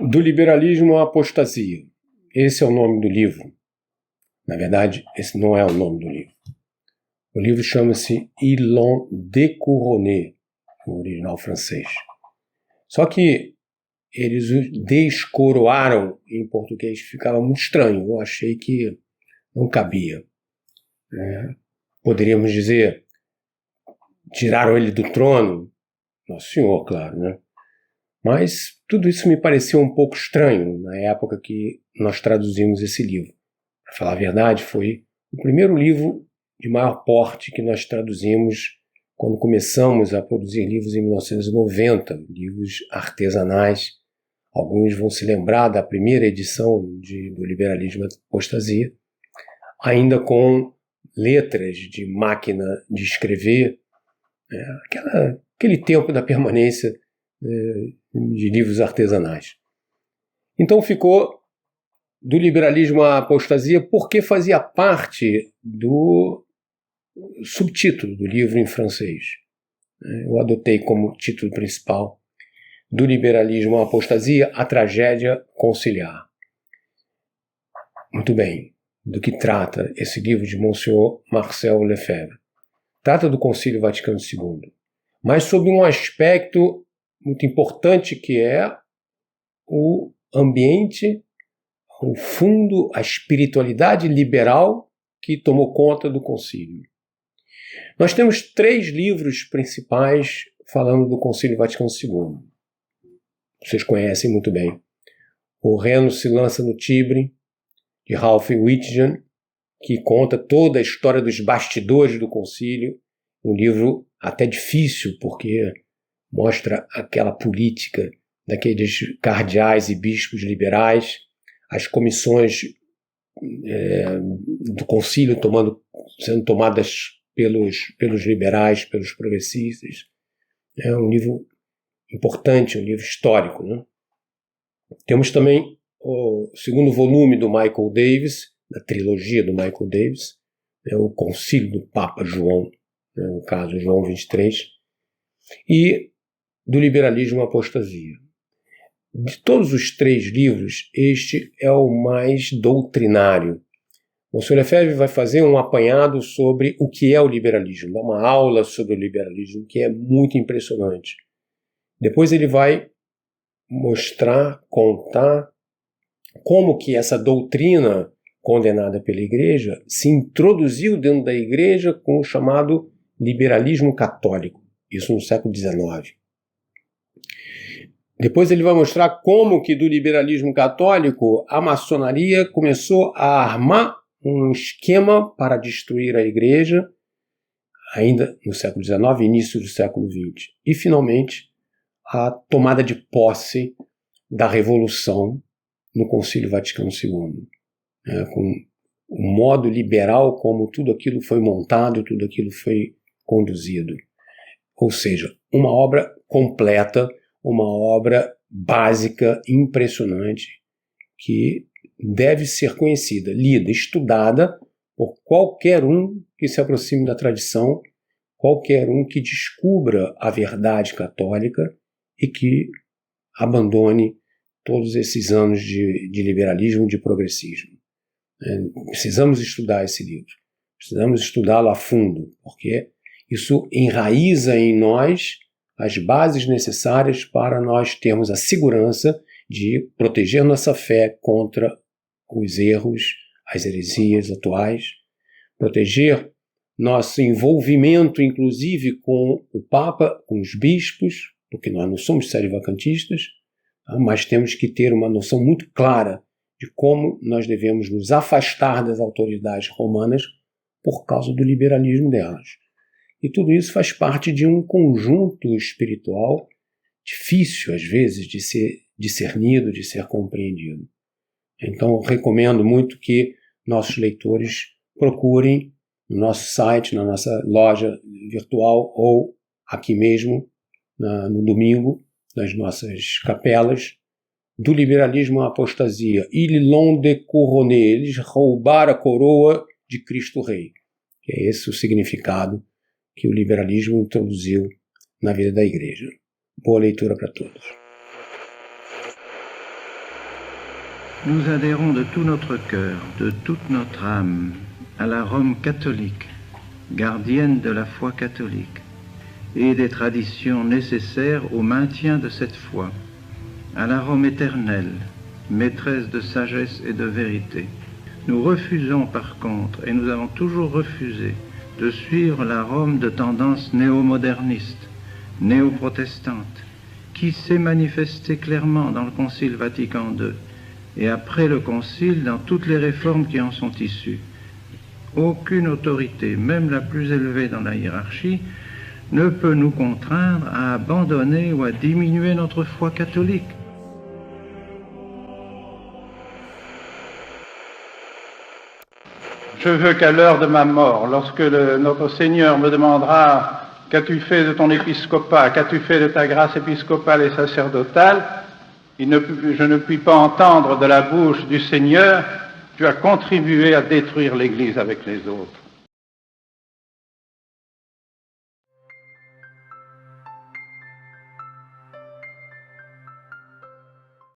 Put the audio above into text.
Do liberalismo à apostasia. Esse é o nome do livro. Na verdade, esse não é o nome do livro. O livro chama-se Ils l'ont découronné, no original francês. Só que eles o descoroaram em português, ficava muito estranho. Eu achei que não cabia. Poderíamos dizer, tiraram ele do trono. Nosso Senhor, claro, né? Mas tudo isso me pareceu um pouco estranho na época que nós traduzimos esse livro. Para falar a verdade, foi o primeiro livro de maior porte que nós traduzimos quando começamos a produzir livros em 1990, livros artesanais. Alguns vão se lembrar da primeira edição do Liberalismo à Apostasia, ainda com letras de máquina de escrever, aquele tempo da permanência de livros artesanais. Então ficou do liberalismo à apostasia porque fazia parte do subtítulo do livro em francês. Eu adotei como título principal do liberalismo à apostasia, a tragédia conciliar. Muito bem, do que trata esse livro de Monsenhor Marcel Lefebvre? Trata do Concílio Vaticano II, mas sob um aspecto muito importante que é o ambiente, o fundo, a espiritualidade liberal que tomou conta do concílio. Nós temos 3 livros principais falando do Concílio Vaticano II. Vocês conhecem muito bem. O Reno se lança no Tibre, de Ralph Whitgian, que conta toda a história dos bastidores do concílio. Um livro até difícil, porque mostra aquela política daqueles cardeais e bispos liberais, as comissões do concílio sendo tomadas pelos liberais, pelos progressistas. É um livro importante, um livro histórico, né? Temos também o segundo volume do Michael Davis, da trilogia do Michael Davis, o Concílio do Papa João, no caso João 23, e do liberalismo à apostasia. De todos os 3 livros, este é o mais doutrinário. O Sr. Lefebvre vai fazer um apanhado sobre o que é o liberalismo, dá uma aula sobre o liberalismo que é muito impressionante. Depois ele vai mostrar, contar como que essa doutrina condenada pela Igreja se introduziu dentro da Igreja com o chamado liberalismo católico, isso no século XIX. Depois ele vai mostrar como que do liberalismo católico a maçonaria começou a armar um esquema para destruir a Igreja, ainda no século XIX, início do século XX. E, finalmente, a tomada de posse da Revolução no Concílio Vaticano II, com o modo liberal como tudo aquilo foi montado, tudo aquilo foi conduzido. Ou seja, uma obra completa, uma obra básica, impressionante, que deve ser conhecida, lida, estudada por qualquer um que se aproxime da tradição, qualquer um que descubra a verdade católica e que abandone todos esses anos de liberalismo e de progressismo. Precisamos estudar esse livro, precisamos estudá-lo a fundo, porque isso enraiza em nós as bases necessárias para nós termos a segurança de proteger nossa fé contra os erros, as heresias atuais, proteger nosso envolvimento, inclusive, com o Papa, com os bispos, porque nós não somos serivacantistas, mas temos que ter uma noção muito clara de como nós devemos nos afastar das autoridades romanas por causa do liberalismo delas. E tudo isso faz parte de um conjunto espiritual difícil, às vezes, de ser discernido, de ser compreendido. Então, recomendo muito que nossos leitores procurem no nosso site, na nossa loja virtual ou aqui mesmo, no domingo, nas nossas capelas, do liberalismo à apostasia. Ils l'ont découronné, eles roubaram a coroa de Cristo Rei. É esse o significado que o liberalismo introduziu na vida da Igreja. Boa leitura para todos. Nous adhérons de tout notre cœur, de toute notre âme, à la Rome catholique, gardienne de la foi catholique, et des traditions nécessaires au maintien de cette foi, à la Rome éternelle, maîtresse de sagesse et de vérité. Nous refusons par contre, et nous avons toujours refusé, de suivre la Rome de tendance néo-moderniste, néo-protestante, qui s'est manifestée clairement dans le Concile Vatican II, et après le Concile dans toutes les réformes qui en sont issues. Aucune autorité, même la plus élevée dans la hiérarchie, ne peut nous contraindre à abandonner ou à diminuer notre foi catholique. Je veux qu'à l'heure de ma mort, lorsque notre Seigneur me demandera « Qu'as-tu fait de ton épiscopat? Qu'as-tu fait de ta grâce épiscopale et sacerdotale ?» je ne puis pas entendre de la bouche du Seigneur « Tu as contribué à détruire l'Église avec les autres. »